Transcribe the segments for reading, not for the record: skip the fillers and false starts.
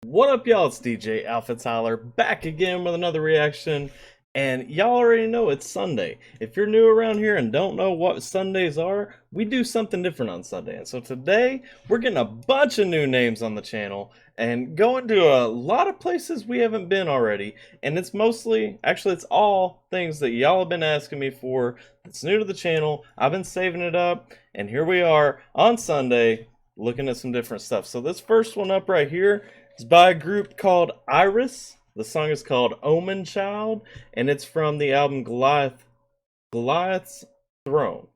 What up, y'all? It's DJ AlphaTyler back again with another reaction. And y'all already know it's Sunday. If you're new around here and don't know what Sundays are, we do something different on Sunday. And so today, we're getting a bunch of new names on the channel and going to a lot of places we haven't been already. And it's mostly, actually, it's all things that y'all have been asking me for that's new to the channel. I've been saving it up, and here we are on Sunday looking at some different stuff. So this first one up right here, it's by a group called Iris. The song is called Omen Child, and it's from the album Goliath's Throne.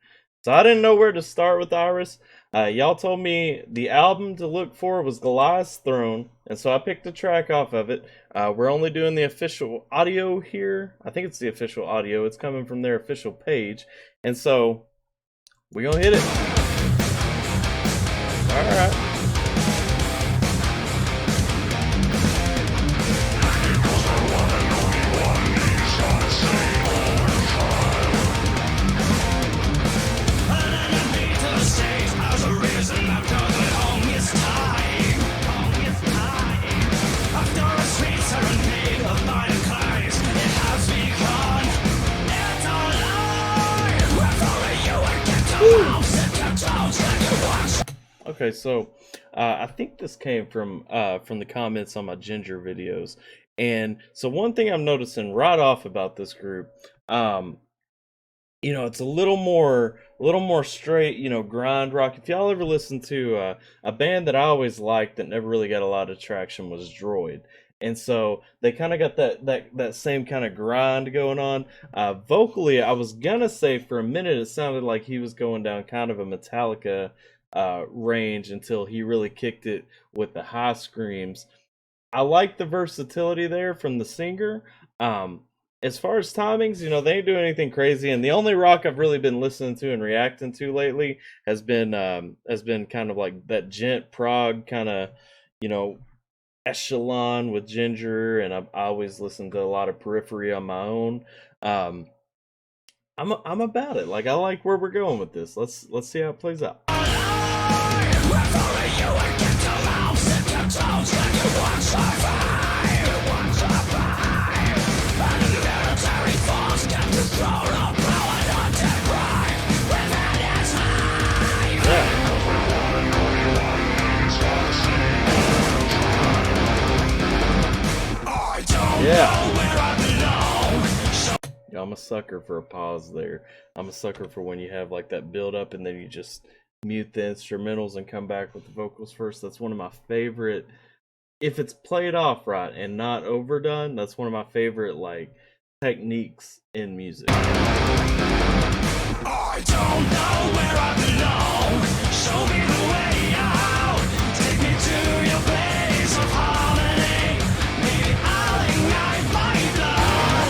So I didn't know where to start with Iris. Y'all told me the album to look for was Goliath's Throne, and so I picked a track off of it. We're only doing the official audio here. I think it's the official audio. It's coming from their official page. And so we're going to hit it. All right. Okay, so I think this came from the comments on my Ginger videos, and so one thing I'm noticing right off about this group, it's a little more straight, grind rock. If y'all ever listen to a band that I always liked that never really got a lot of traction was Droid. And so they kind of got that same kind of grind going on. Vocally, I was gonna say for a minute it sounded like he was going down kind of a Metallica range until he really kicked it with the high screams. I like the versatility there from the singer. As far as timings, they ain't doing anything crazy, and the only rock I've really been listening to and reacting to lately has been kind of like that gent prog kind of, you know, echelon with Ginger, and I always listen to a lot of Periphery on my own. Um, I'm about it. Like I like where we're going with this. Let's see how it plays out. Yeah. Yeah, I'm a sucker for a pause there. I'm a sucker for when you have like that build up and then you just mute the instrumentals and come back with the vocals first. That's one of my favorite, if it's played off right and not overdone, that's one of my favorite like techniques in music. I don't know where I belong. Show me the way out. Take me to your place of harmony. Maybe I'll ignite my blood.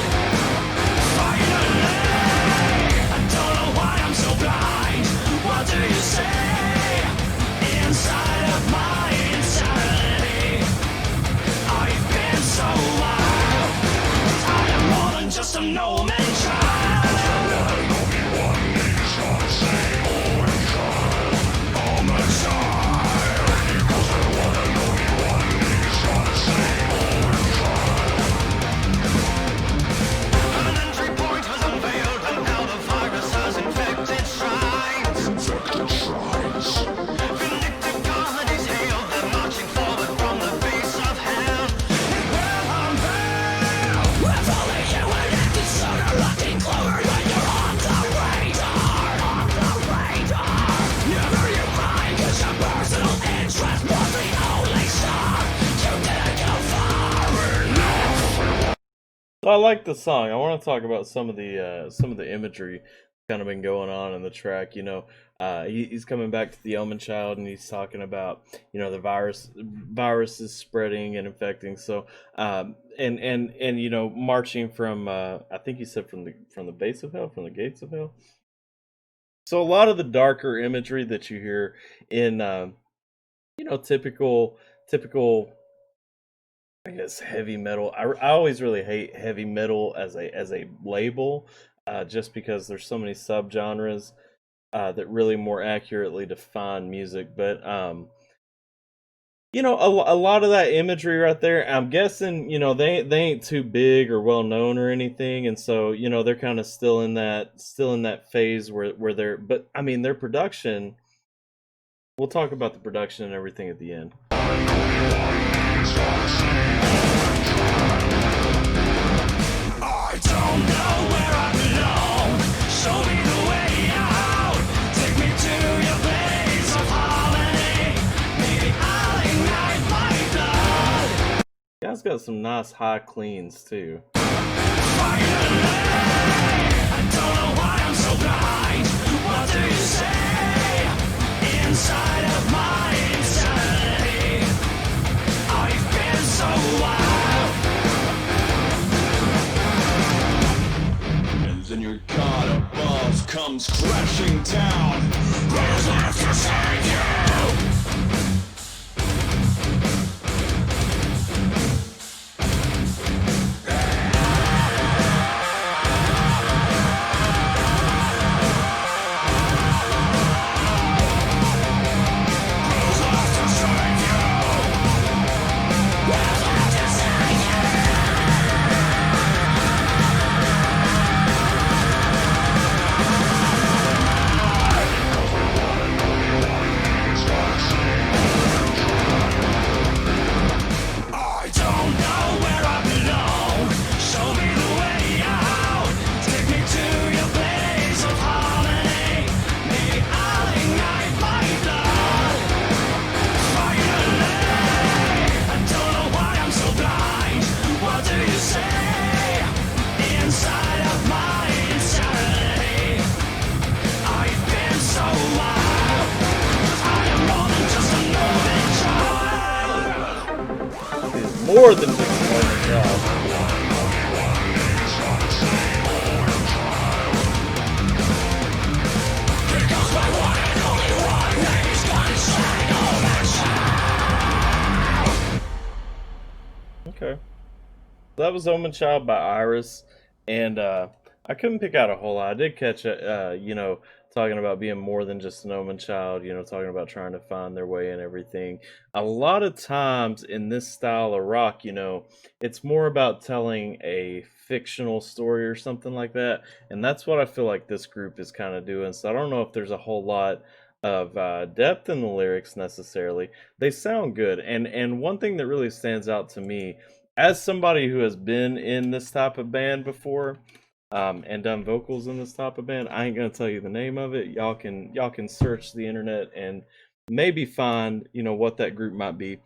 Finally, I don't know why I'm so blind. What do you say? Inside of my insanity, I've been so wild. I am more than just a no man child. So I like the song. I want to talk about some of the imagery kind of been going on in the track. He's coming back to the Omen Child, and he's talking about the virus is spreading and infecting. So and marching from I think he said from the base of hell, from the gates of hell. So a lot of the darker imagery that you hear in typical I guess heavy metal. I always really hate heavy metal as a label, just because there's so many subgenres that really more accurately define music. But a lot of that imagery right there. I'm guessing, they ain't too big or well known or anything, and so they're kind of still in that phase where they're. But I mean, their production. We'll talk about the production and everything at the end. I don't know where I belong. Show me the way out. Take me to your place of harmony. Maybe I'll ignite my blood. Guy's got some nice high cleans too. Finally, I don't know why I'm so blind. What do you say? Inside of my insanity, I've been so wild. And then your god above comes crashing down. Who's left to save you? More than just a job. Okay. That was Omen Child by Iris, and I couldn't pick out a whole lot. I did catch it, talking about being more than just an Omen Child, talking about trying to find their way and everything. A lot of times in this style of rock, it's more about telling a fictional story or something like that, and that's what I feel like this group is kind of doing. So I don't know if there's a whole lot of depth in the lyrics necessarily. They sound good, and one thing that really stands out to me as somebody who has been in this type of band before, and done vocals in this type of band, I ain't gonna tell you the name of it. Y'all can search the internet and maybe find what that group might be.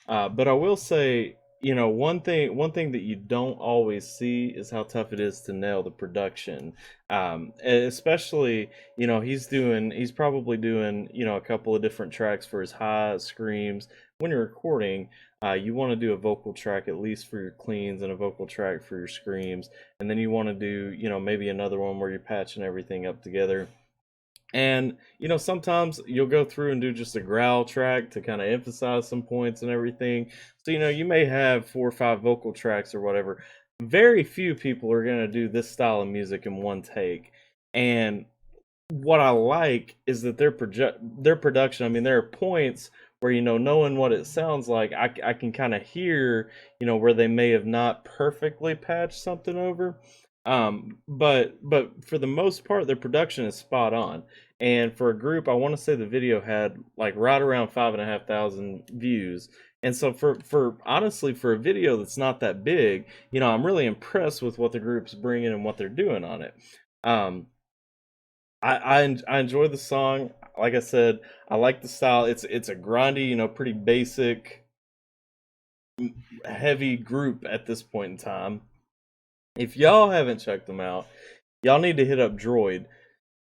But I will say, one thing that you don't always see is how tough it is to nail the production. Especially, he's probably doing, a couple of different tracks for his highs, screams. When you're recording, you want to do a vocal track at least for your cleans and a vocal track for your screams, and then you want to do, maybe another one where you're patching everything up together. And sometimes you'll go through and do just a growl track to kind of emphasize some points and everything. So you may have 4 or 5 vocal tracks or whatever. Very few people are going to do this style of music in one take. And what I like is that their production. I mean, there are points where knowing what it sounds like, I can kind of hear where they may have not perfectly patched something over. But for the most part, their production is spot on. And for a group, I want to say the video had like right around 5,500 views. And so for honestly, for a video that's not that big, I'm really impressed with what the group's bringing and what they're doing on it. I enjoy the song. Like I said, I like the style. It's a grindy, pretty basic, heavy group at this point in time. If y'all haven't checked them out, y'all need to hit up Droid.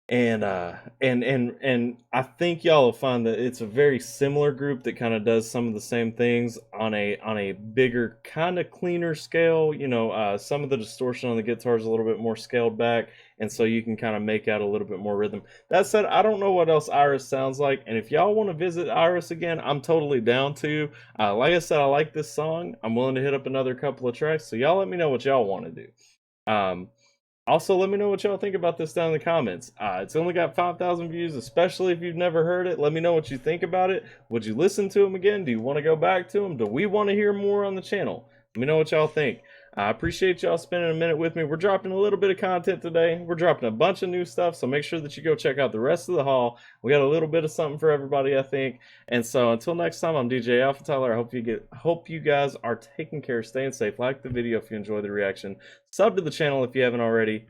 And I think y'all will find that it's a very similar group that kind of does some of the same things on a bigger, kind of cleaner scale. Some of the distortion on the guitar is a little bit more scaled back, and so you can kind of make out a little bit more rhythm. That said, I don't know what else Iris sounds like, and if y'all want to visit Iris again, I'm totally down to. Like I said, I like this song. I'm willing to hit up another couple of tracks, so y'all let me know what y'all want to do. Also, let me know what y'all think about this down in the comments. It's only got 5,000 views, especially if you've never heard it. Let me know what you think about it. Would you listen to them again? Do you want to go back to them? Do we want to hear more on the channel? Let me know what y'all think. I appreciate y'all spending a minute with me. We're dropping a little bit of content today. We're dropping a bunch of new stuff, so make sure that you go check out the rest of the haul. We got a little bit of something for everybody, I think. And so until next time, I'm DJ AlphaTyler. I hope you guys are taking care, staying safe. Like the video if you enjoy the reaction. Sub to the channel if you haven't already.